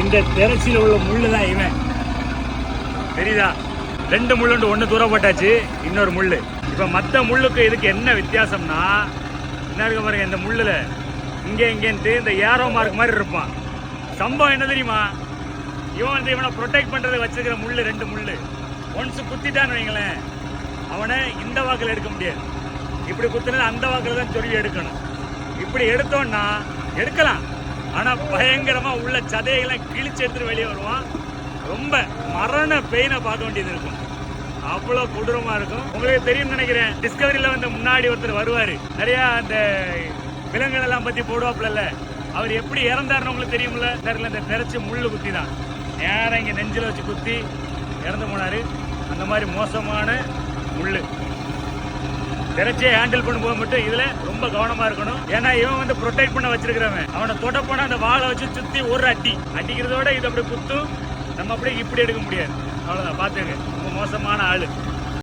இந்த திரைச்சியில் உள்ள முள்ளு தான் இவன். தெரியுதா? 2 முள்ளுண்டு, ஒன்று தூரப்பட்டாச்சு, இன்னொரு முள்ளு. இப்போ மற்ற முள்ளுக்கு இதுக்கு என்ன வித்தியாசம்னா, என்ன இருக்க பாருங்க, இந்த முள்ளுல இங்கே இங்கேன்ட்டு இந்த ஏரோ மார்க் மாதிரி இருப்பான். சம்பவம் என்ன தெரியுமா? இவன் வந்து இவனை ப்ரொடெக்ட் பண்ணுறது வச்சிருக்கிற முள்ளு 2 முள்ளு. ஒன்ஸ் குத்திட்டான்னு வைங்களேன், அவனை இந்த வாக்கில் எடுக்க முடியாது. இப்படி குத்துனது அந்த வாக்கில் தான் சொருவி எடுக்கணும். இப்படி எடுத்தோன்னா எடுக்கலாம், ஆனால் பயங்கரமாக உள்ள சதையெல்லாம் கிழிச்சு எடுத்துட்டு வெளியே வருவான். ரொம்ப மரண பெயினை பார்க்க வேண்டியது இருக்கும். அவ்வளோ கொடூரமாக இருக்கும். உங்களுக்கு தெரியும்னு நினைக்கிறேன், டிஸ்கவரியில் வந்து முன்னாடி ஒருத்தர் வருவார், நிறையா அந்த விலங்குகள் எல்லாம் பற்றி போடுவாப்புல. அவர் எப்படி இறந்தாருன்னு உங்களுக்கு தெரியுமில்ல? தெரியல, இந்த திரைச்சி முள்ளு குத்தி தான் நேரம் இங்கே நெஞ்சில் வச்சு குத்தி இறந்து போனார். அந்த மாதிரி மோசமான முள்ளு. திரைச்சியை ஹேண்டில் பண்ணும்போது மட்டும் இதில் ரொம்ப கவனமாக இருக்கணும். ஏன்னா இவன் வந்து ப்ரொடெக்ட் பண்ண வச்சிருக்கிறவன். அவனை தொட போனால் அந்த வாழை வச்சு சுற்றி ஒரு அடிக்கிறதோட இது அப்படி குத்தும். நம்ம அப்படியே இப்படி எடுக்க முடியாது. அவ்வளோதான், பார்த்துங்க. ரொம்ப மோசமான ஆள்.